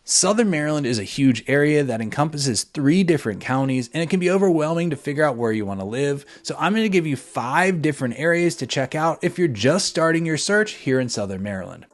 Southern Maryland is a huge area that encompasses 3 different counties, and it can be overwhelming to figure out where you want to live. So I'm going to give you 5 different areas to check out if you're just starting your search here in Southern Maryland.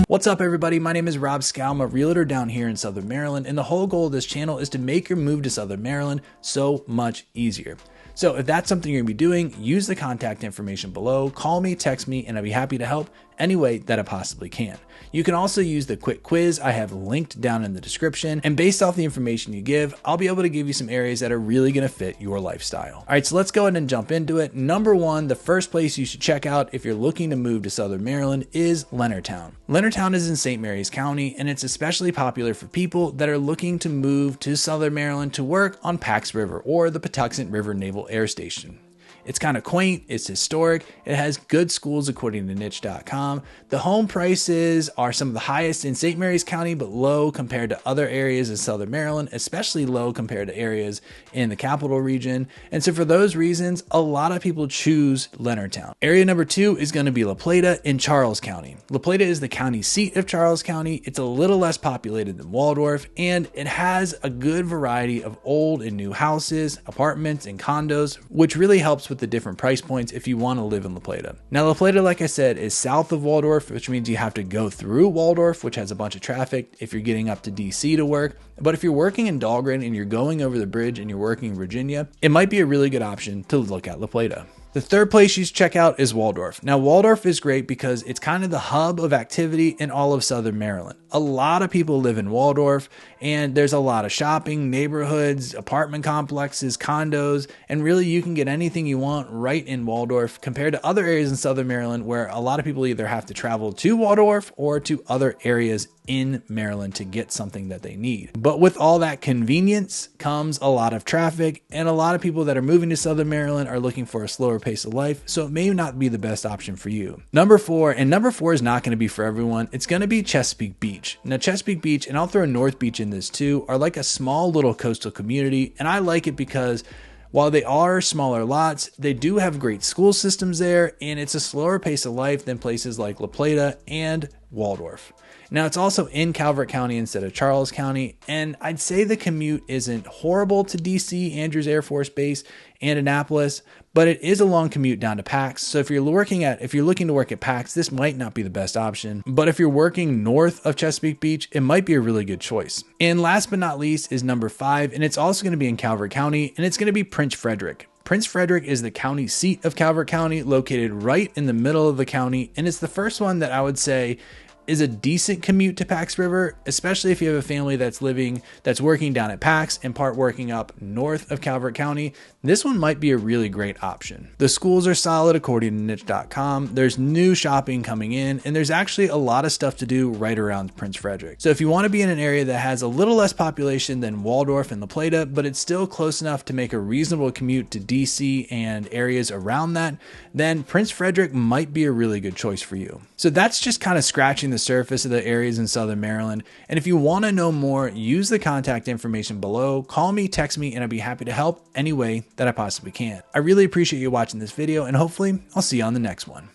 What's up, everybody? My name is Rob Schou. I'm a realtor down here in Southern Maryland, and the whole goal of this channel is to make your move to Southern Maryland so much easier. So if that's something you're gonna be doing, use the contact information below, call me, text me, and I'll be happy to help any way that I possibly can. You can also use the quick quiz I have linked down in the description, and based off the information you give, I'll be able to give you some areas that are really gonna fit your lifestyle. All right, so let's go ahead and jump into it. Number 1, the first place you should check out if you're looking to move to Southern Maryland is Leonardtown. Leonardtown is in St. Mary's County, and it's especially popular for people that are looking to move to Southern Maryland to work on Pax River or the Patuxent River Naval Air Station. It's kind of quaint, it's historic, it has good schools according to niche.com. The home prices are some of the highest in St. Mary's County, but low compared to other areas in Southern Maryland, especially low compared to areas in the capital region. And so for those reasons, a lot of people choose Leonardtown. Area number 2 is going to be La Plata in Charles County. La Plata is the county seat of Charles County. It's a little less populated than Waldorf, and it has a good variety of old and new houses, apartments, and condos, which really helps with the different price points if you want to live in La Plata. Now, La Plata, like I said, is south of Waldorf, which means you have to go through Waldorf, which has a bunch of traffic if you're getting up to DC to work. But if you're working in Dahlgren and you're going over the bridge and you're working in Virginia, it might be a really good option to look at La Plata. The third place you should check out is Waldorf. Now, Waldorf is great because it's kind of the hub of activity in all of Southern Maryland. A lot of people live in Waldorf, and there's a lot of shopping, neighborhoods, apartment complexes, condos, and really you can get anything you want right in Waldorf compared to other areas in Southern Maryland where a lot of people either have to travel to Waldorf or to other areas in Maryland to get something that they need. But with all that convenience comes a lot of traffic, and a lot of people that are moving to Southern Maryland are looking for a slower pace of life, so it may not be the best option for you. Number 4 is not going to be for everyone. It's going to be Chesapeake Beach. Now, Chesapeake Beach, and I'll throw North Beach in this too, are like a small little coastal community, and I like it because while they are smaller lots, they do have great school systems there, and it's a slower pace of life than places like La Plata and Waldorf. Now, it's also in Calvert County instead of Charles County, and I'd say the commute isn't horrible to DC, Andrews Air Force Base, and Annapolis, but it is a long commute down to Pax. So if you're looking to work at Pax, this might not be the best option. But if you're working north of Chesapeake Beach, it might be a really good choice. And last but not least is number 5, and it's also going to be in Calvert County, and it's going to be Prince Frederick. Prince Frederick is the county seat of Calvert County, located right in the middle of the county, and it's the first one that I would say is a decent commute to Pax River, especially if you have a family that's working down at Pax and part working up north of Calvert County. This one might be a really great option. The schools are solid according to niche.com. There's new shopping coming in, and there's actually a lot of stuff to do right around Prince Frederick. So if you want to be in an area that has a little less population than Waldorf and La Plata, but it's still close enough to make a reasonable commute to DC and areas around that, then Prince Frederick might be a really good choice for you. So that's just kind of scratching the surface of the areas in Southern Maryland. And if you want to know more, use the contact information below. Call me, text me, and I'll be happy to help any way that I possibly can. I really appreciate you watching this video, and hopefully I'll see you on the next one.